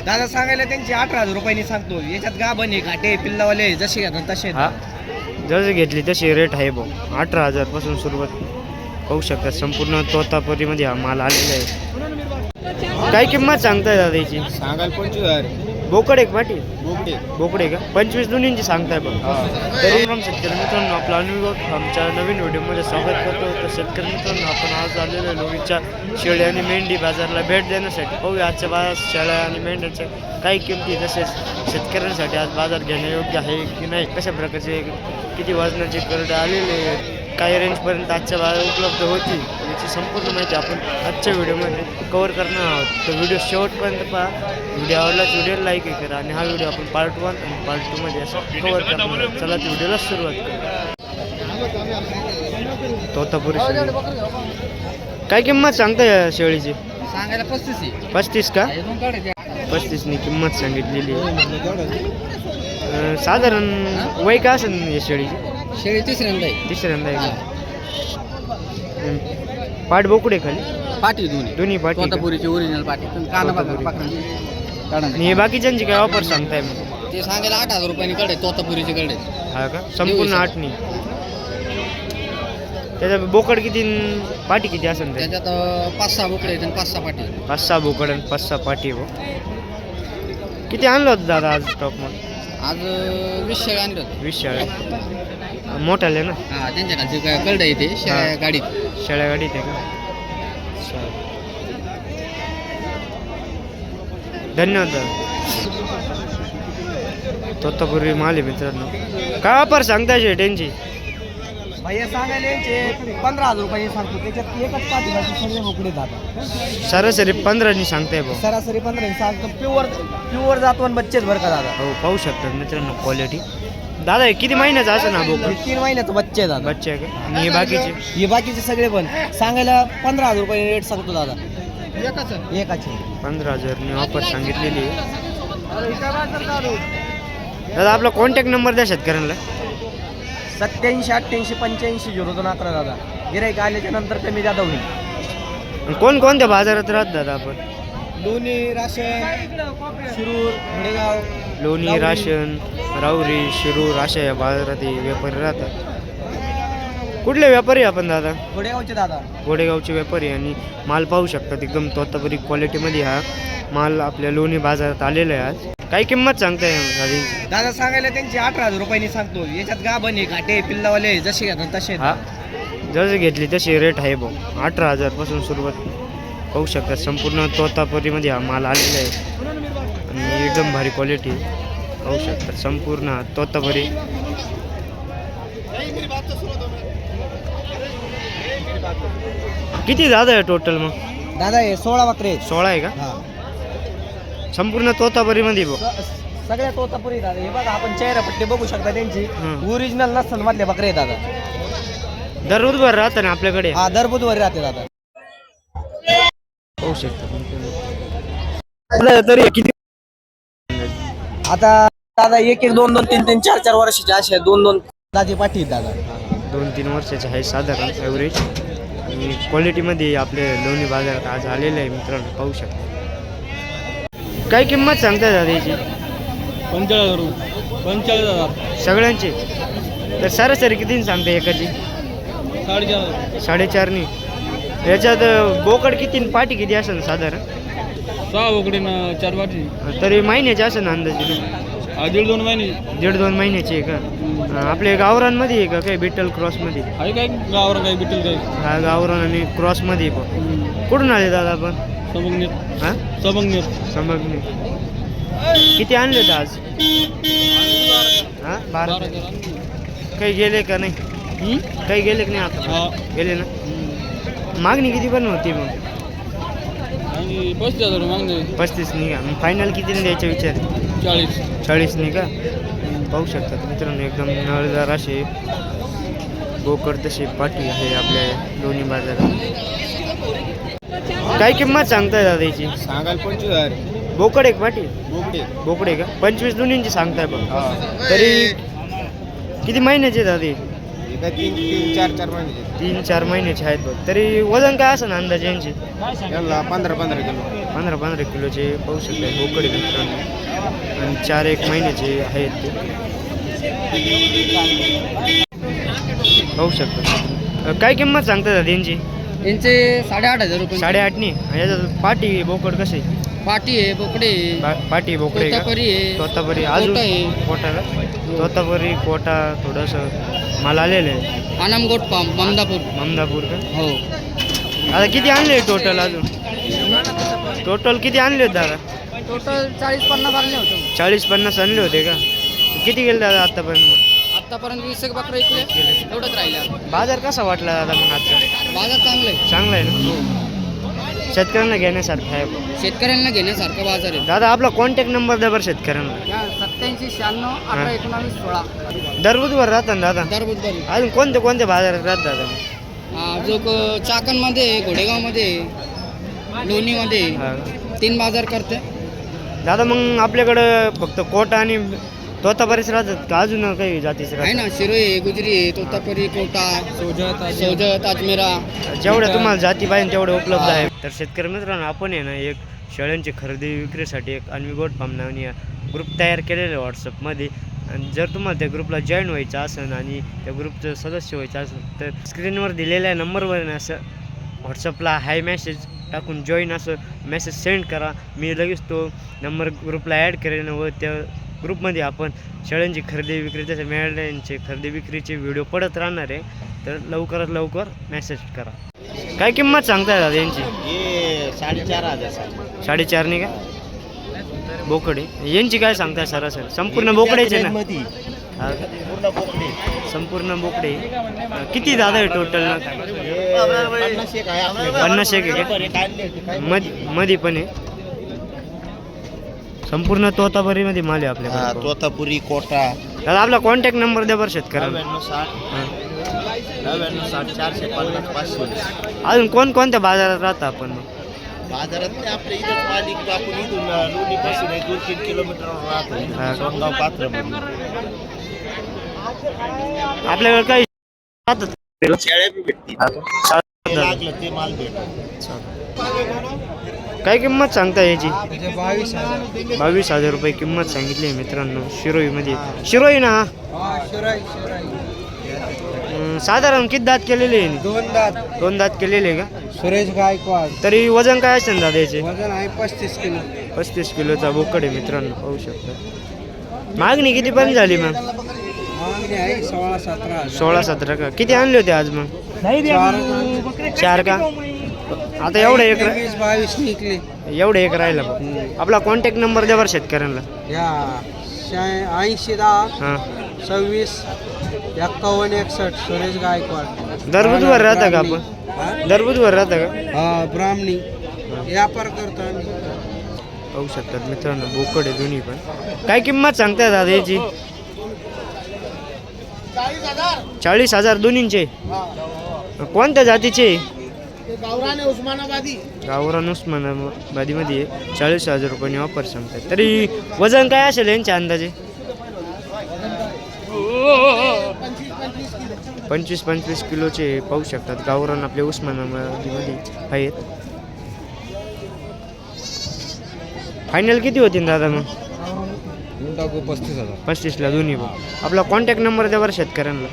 दादा सांगायला त्यांची 18,000 रुपयांनी सांगतो. याच्यात गाभण आहे, घाटे पिल्लावाले जसे घेतात तसे हा जसे घेतली तशी रेट आहे भाऊ. 18,000 पासून सुरुवात पाहू शकता. संपूर्ण तोतापुरीमध्ये हा माल आलेला आहे. काय किंमत सांगताय दादा याची? सांगायला 25,000. बोकड एक पाठी बोकडे बोकडे का 25 दोन्हींची सांगताय बघ. तरी शेतकरी मित्रांनो आपला अनुभव आमच्या नवीन व्हिडिओमध्ये स्वागत करतो. तर शेतकरी मित्रांनो आपण आज आलेलो लोणीच्या शेळ्या आणि मेंढी बाजारला भेट देण्यासाठी. पाहूया आजच्या बाजार शेळ्या आणि मेंढ्यांच्या काही किमती तसेच शेतकऱ्यांसाठी आज बाजार घेणे योग्य आहे की नाही, कशा प्रकारचे किती वजनाचे करडे आलेले, काही रेंजपर्यंत आजच्या बाजार उपलब्ध होती याची संपूर्ण माहिती आपण आजच्या व्हिडिओमध्ये कव्हर करणार आहोत. तर व्हिडिओ शेवटपर्यंत पहा. व्हिडिओ आवडला व्हिडिओला लाईक करा आणि हा व्हिडिओ आपण पार्ट 1 आणि पार्ट 2 मध्ये असं कव्हर करणार आहोत. चला तर व्हिडिओला सुरुवात करू. तोतापुरी शेळी काय किंमत सांगता या शेळीची? सांगायला 35. 35 का? 35नी किंमत सांगितलेली. साधारण वय का असेल या शेळीची? शेळी तिसऱ्यांदा आहे. तिसऱ्यांदा आहे का? पाठ बोकडे खाली पाटी दोन्ही पाठी का? तोतापुरीची ओरिजिनल पाटी. आणि हे बाकीच्यांची काय ऑफर सांगताय मग? ते सांगायला 8,000 रुपयांनी कडे तोतापुरीचे कडे. हा का? संपूर्ण 8नी. त्याच्या बोकड किती पाठी किती असेल? त्याच्यात 5-6 बोकडे आहेत आणि 5-6 पाटी. 5-6 बोकड आणि 5-6 पाठी हो. किती आणलं होतं दादा आज स्टॉक मग? आज 20 शेळ्या आणल्या होत्या. 20 शेळ्या मोठाले ना? हा त्यांच्या खालची कळडं येते शेळ्या गाडीत. शेळ्या गाडीत आहे का? धन्यवाद दादा. तोतापुरी माल आहे मित्रांनो. काय ऑफर सांगताय शेट्यांची? भैया सांगायला यांचे 15,000 रुपये सांगतो. त्याच्यात एकच पाठी बाकी सगळे मोकळे जातात. सरासरी 15नी सांगताय भाऊ. सरासरी 15 सांगतो. प्युअर जातवन बच्चेच बरं का दादा. हो पाहू शकतात मित्रांनो क्वालिटी. दादा हे किती महिन्याचं असं ना बोकड? 3 महिन्याचं बच्चे दादा. बच्चे आहे का? आणि हे बाकीचे? हे बाकीचे सगळे पण सांगायला 15,000 रुपये रेट सांगतो दादा. एकाचे 15,000नी ऑफर सांगितलेली आहे. दादा आपला कॉन्टॅक्ट नंबर द्या शेतकऱ्यांना. 87 88 85 0211 दादा. गिराईक आल्याच्या नंतर कमी जादा होईल. कोणत्या बाजारात राहत दादा आपण? लोणी, राशन, शिरूर, घोडेगाव. लोणी, राशन, राऊरी, शिरूर अशा या बाजारात हे व्यापारी राहतात. कुठले व्यापारी आपण दादा? घोडेगावचे दादा. घोडेगावचे व्यापारी. आणि माल पाहू शकतात एकदम तोतापुरी क्वालिटीमध्ये हा माल आपल्या लोणी बाजारात आलेला आहे आज. काय किंमत सांगताय दादा? दादा सांगायला त्यांची 18,000 रुपयांनी सांगतो. याच्यात गाभण आहे, घाटे पिल्लावाले जसे घेतात तसे. हा जसे घेतली तशी रेट आहे भाऊ. 18,000 पासून सुरुवात पाहू शकतात. संपूर्ण तोतापुरीमध्ये हा माल आलेला आहे आणि एकदम भारी क्वालिटी पाहू शकतात. संपूर्ण तोतापुरी. किती दादा आहे टोटल मग? दादा हे 16 बकरे. 16 आहे का? संपूर्ण तोतापुरीमध्ये भाऊ. सगळ्या तोतापुरी दादा. हे बघा आपण चेहऱ्यापट्टी बघू शकता त्यांची. हं. ओरिजिनल नसल मधले बकरे आहे दादा. दर बुधवार राहतं ना आपल्याकडे? हा दर बुधवारी राहते दादा. पाहू शकता तरी किती आता दादा 1-1 2-2 3-3 4-4 वर्षाचे असे 2-2 दाजी पाठी आहेत दादा. 2-3 वर्षाचे आहे साधारण ॲव्हरेज. आणि क्वालिटीमध्ये आपले लोणी बाजारात आज आलेले आहे मित्रांनो पाहू शकता. काय किंमत सांगताय दादा याची? 45,000 सगळ्यांची? तर सरासरी कितीने सांगताय एकाची? 4.5नी. याच्यात बोकड किती पाठी किती असेल साधारण? 6 बोकडे 4 पाठी. तरी महिन्याचे असेल अंदाजे? 1.5-2 महिने. 1.5-2 महिन्याची आहे का? आपल्या गावरांमध्ये आहे का काही बिट्टल क्रॉसमध्ये? आहे काय गावरान काय बिटल काय? हा गावरान आणि क्रॉसमध्ये आहे. कुठून आले दादा आपण? सबंगनेर. हां समजणे. किती आणले तर आज? हां 12. काही गेले का नाही? काही गेले की नाही आता? गेले ना. मागणी किती पण होती मग? 35,000 मागणे. 35नी का? मग फायनल कितीने द्यायचा विचार? 40नी का? पाहू शकतात मित्रांनो एकदम नळदार असे बोकड तसे पाठी आहे आपल्या लोणी बाजारात. काय किंमत सांगताय दादा याची? सांगायला 25,000. बोकड एक पाठी बोकडे का? 25 दोन्हींची सांगताय बघ. तरी किती महिन्याचे दादा? 3-4 महिने. 3-4 महिन्याचे आहेत बघ. तरी वजन काय असं ना अंदाजे यांचे? 15 किलो. 15-15 किलोचे पाहू शकता बोकड आहे मित्रांनो आणि 4-1 महिन्याचे आहेत ते पाहू शकता. काय किंमत सांगता दादा यांची? यांचे 8,500 रुपये. 8.5 याच्यात पाटी बोकड कसे? पाटी आहे, बोकडे आहे, पाटी बोकडे का? तोतापरी आहे, तोतापरी अजून कोटा आहे. कोटा का? तोतापरी कोटा थोडंसं मला आलेलं आहे. आनामगोट पाम ममदापूर. ममदापूर का? हो. आता किती आणले टोटल अजून? टोटल किती आणले होते दादा? टोटल 40-50 आणले होते. 40-50 आणले होते का? किती गेले दादा आत्तापर्यंत? आतापर्यंत 20 एक बकरा इकले, एवढंच राहिलं. बाजार कसा वाटला दादा मग आजचा? बाजार चांगला आहे. चांगला आहे ना? शेतकऱ्यांना घेण्यासारखं आहे. शेतकऱ्यांना घेण्यासारखा बाजार आहे. दादा आपला कॉन्टॅक्ट नंबर द्या बरं शेतकऱ्यांना. 87-96-18-19-16. दर बुधवार राहतात ना दादा? दर बुधवारी. अजून कोणत्या बाजारात राहतात दादा? जो चाकणमध्ये आहे, घोडेगावमध्ये आहे, लोणीमध्ये आहे. हा. 3 बाजार करते. दादा मग आपल्याकडं फक्त कोटा आणि तोतापरीच राहतात का अजून काही जातीच आहे ना, शिरोई आहे, गुजरी आहे, तोतापरी, कोटा, सोजत, अजमेरा. जेवढ्या तुम्हाला जाती पाहिजे तेवढे उपलब्ध आहे. तर शेतकरी मित्रांनो आपण आहे ना एक शेळ्यांची खरेदी विक्रीसाठी एक अन्वीगोट फार्म नावाने ग्रुप तयार केलेला आहे व्हॉट्सअपमध्ये. आणि जर तुम्हाला त्या ग्रुपला जॉईन व्हायचं असेल आणि त्या ग्रुपचं सदस्य व्हायचं असेल तर स्क्रीनवर दिलेल्या नंबरवर असं व्हॉट्सअपला हाय मेसेज टाकून जॉईन असं मेसेज सेंड करा. मी लगेच तो नंबर ग्रुपला ॲड करेन व त्या ग्रुपमध्ये आपण शेळ्यांची खरेदी विक्री तसे मेंढ्यांचे खरेदी विक्रीचे व्हिडिओ पडत राहणार आहे. तर लवकरात लवकर मेसेज करा. काय किंमत सांगताय दादा यांची? 4,500. 4.5 का बोकडे? यांची काय सांगताय सरासरी? संपूर्ण बोकडेचे ना? हा. संपूर्ण बोकडे. किती दादा आहे टोटल? 50 आहे का? मध्ये पण आहे. संपूर्ण तोतापुरीमध्ये माल आहे आपल्याकडे. तोतापुरी कोटा. दादा आपला कॉन्टॅक्ट नंबर द्या बरं शेतकऱ्याला. 99-60 अजून कोणत्या बाजारात राहता आपण मग? बाजारात आपल्या इथं मालिक आपण इथून लोणीपासून 2-3 किलोमीटरवर राहतो. सोनगाव पात्रमध्ये आपल्याकडे काही राहतात शेळ्या बी भेटतील. लागलं ते माल भेटत. काय किंमत सांगता याची? 22,000. 22,000 रुपये किंमत सांगितली आहे मित्रांनो. शिरोईमध्ये. शिरोई ना? साधारण किती दात केलेले आहे? 2 दात केलेले का? सुरेश गायकवाड. तरी वजन काय असेल दादा याचे? वजन आहे 35 किलो. 35 किलोचा बोकड आहे मित्रांनो पाहू शकता. मागणी किती पण झाली मग? मागणी आहे 16-17. 16-17 का? किती आणले होते आज मग? 4 का? आता एवढं एक 22 निघले. एवढं एक राहिलं बघ. आपला कॉन्टॅक्ट नंबर द्या बरं शेतकऱ्यांना. या 80-10 हां. 26-51-61 सुरेश गायकवाड. दर बुधवार राहता का आपण? दर बुधवार राहता का? हा, ब्राह्मणी व्यापार करतो आम्ही. पाहू शकतात मित्रांनो बोकड आहे दोन्ही पण. काय किंमत सांगताय दादा याची? 40,000 दोन्हींचे. कोणत्या जातीचे? गावरान उस्मानाबादी. गावरान उस्मानाबादीमध्ये 40,000 रुपयांनी ऑफर सांगतात. तरी वजन काय असेल यांच्या अंदाजे? 25 किलोचे पाहू शकतात. गावरान आपले उस्मानाबादीमध्ये आहेत. फायनल किती होतील दादा मग? 35,000 दोन्ही बघ. आपला कॉन्टॅक्ट नंबर द्या बरं शेतकऱ्यांना.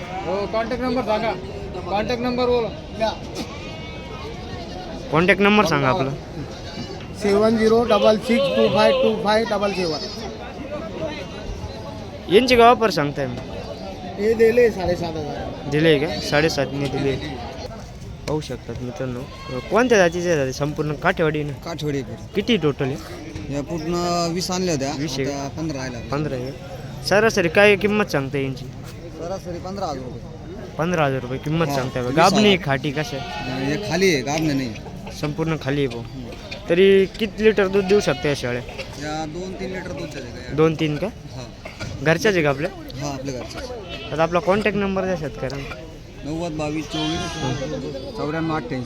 कॉन्टॅक्ट नंबर सांगा. कॉन्टॅक्ट नंबर बोला. कॉन्टॅक्ट नंबर सांगा आपला. 7066252577. यांची का ऑफर सांगताय मग? हे दिले 7,500. दिले का? 7.5ने दिले. पाहू शकतात मित्रांनो. कोणत्या जातीचे आहे संपूर्ण? काठेवाडी ना? काठवडी. किती टोटल आहे? या पूर्ण 20 आणल्या होत्या. 20 आहे. आता 15 राहिल्या. 15 आहे. सरासरी काय किंमत सांगता यांची? सरासरी 15,000 रुपये. 15,000 रुपये किंमत सांगताय. गाबणी खाटी कसं आहे? हे खाली आहे, गाबणे नाही. संपूर्ण खाली आहे भाऊ. तरी किती लिटर दूध देऊ शकता या शेळ्या? या 2-3 लिटर दूध देते. 2-3 का? हा, घरच्याच आहे का आपल्या? हा, आपल्या घरचं. आता आपला कॉन्टॅक्ट नंबर द्या शेतकऱ्यांना. 90-22-24-94-88.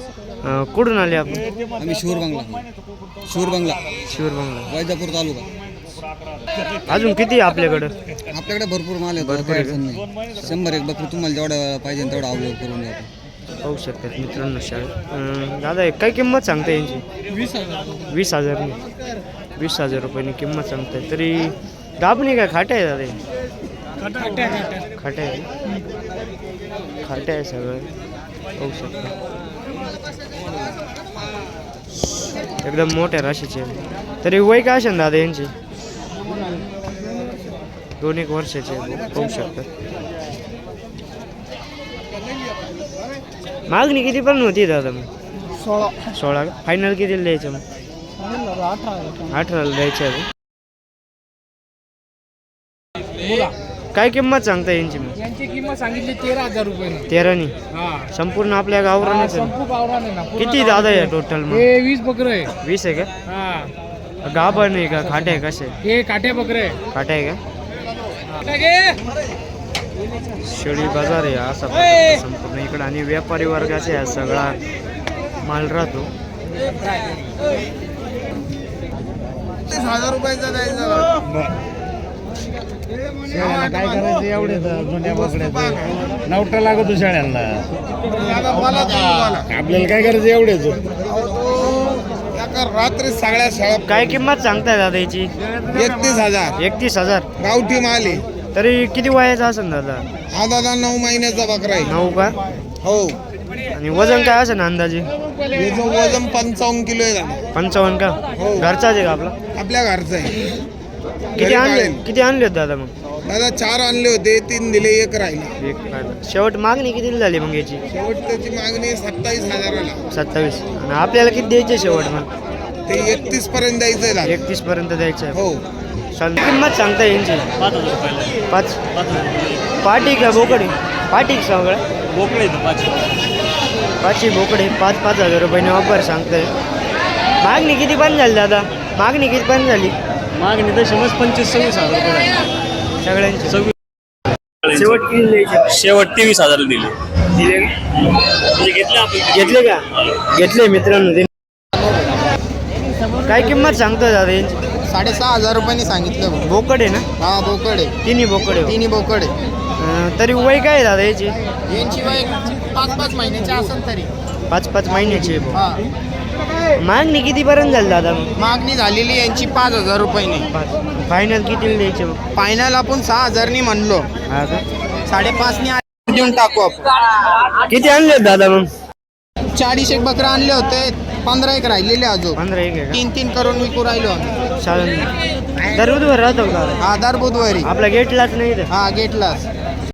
कुठून आले आपण? आम्ही शिवरबंगला. शिवरबंगला. वैजापूर तालुका. अजून किती आहे आपल्याकडं? आपल्याकडे भरपूर माल आहे. भरपूर आहे का? 100 एक बकरी तुम्हाला जेवढा पाहिजे तेवढा अवेलेबल करून द्या. पाहू शकतात मित्रांनो शाळेत. दादा काय किंमत सांगता यांची? 20,000. 20,000 रुपयाने किंमत सांगताय. तरी गाबणी काय खाट्या आहे दादा? खाट्या आहे, खाट्या आहे सगळं पाहू शकता. एकदम मोठ्या राशीचे आहे. तरी वय काय असेल दादा यांची? 2-1 वर्षाचे पाहू शकता. मागणी किती पण होती दादा मग? 16. फायनल किती द्यायचं मग? 18ला द्यायचं आहे. काय किंमत सांगता यांची मग? यांची किंमत सांगितली 13,000 रुपये. 13नी संपूर्ण आपल्या गावरान किती दादा आहे टोटल मग? 20 बकरं आहे. 20 आहे का? गाभण आहे का खाट्या आहे कसे? हे काठ्या बकरं आहे. खाट्या आहे का? शेळी बाजार आहे असा संपूर्ण इकडं आणि व्यापारी वर्गाचे हा सगळा माल राहतो. 30,000 रुपयाचा द्यायचा. काय करायचं एवढे जुन्या बकड्याचे नवटा लागतो शाळ्यांना. आपल्याला काय करायचं एवढेच. रात्री सगळ्या शाळा काय किंमत सांगताय दादा याची? 31,000. 31,000. गावठी माल आहे. तरी किती वयाचा असेल दादा? हा दादा 9 महिन्याचा बकरा आहे. 9 का? हो. आणि वजन काय असेल अंदाजे? याचं वजन 55 किलो आहे दादा. 55 का? हो. घरचाच आहे का आपला? आपल्या घरचं आहे. किती आणले? किती आणले होते दादा मग? दादा 4 आणले होते, 3 दिले, 1 राहिले. एक फायदा. शेवट मागणी किती झाली मग याची? शेवट त्याची मागणी 27,000ला. 27. आणि आपल्याला किती द्यायचे शेवट मग? ते 31 पर्यंत द्यायचं आहे दादा. 31 पर्यंत द्यायचं आहे. हो. किंमत सांगता यांची? 5. पाटी का बोकडे? पाटी सगळं बोकडे पाचशे बोकडे 5,000 रुपयाने ऑफर सांगताय. मागणी किती पण झाली दादा? मागणी किती पण झाली? मागणी तर 25-26,000 रुपये सगळ्यांची. 26. शेवट किती द्यायचे? शेवट 23,000 दिले. दिले म्हणजे घेतले आपण. घेतले का? घेतले मित्रांनो. काय किंमत सांगतोय दादा यांची? 6,500 रुपयांनी सांगितलं. बोकड आहे ना? हा बोकड आहे. तिन्ही बोकड आहे. तिन्ही बोकड आहे. तरी वय काय आहे दादा याची? यांची वय 5-5 महिन्याची असेल तरी. 5-5 महिन्याची आहे. हा. मागणी किती पर्यंत झाली दादा मग? मागणी झालेली यांची 5,000 रुपयांनी. फायनल किती द्यायचे मग? फायनल आपण 6,000नी म्हणलो. हा का? 5,500नी देऊन टाकू आपण. किती आणले दादा मग? 40 बकरा आणले होते, 15 राहिलेले अजून. 15 आहे का? 3 करून विकू राहिलो आम्ही. चालेल. दर बुधवार राहतो का? हा दर बुधवारी. आपला गेटलाच नाही इथं. हा गेटलाच.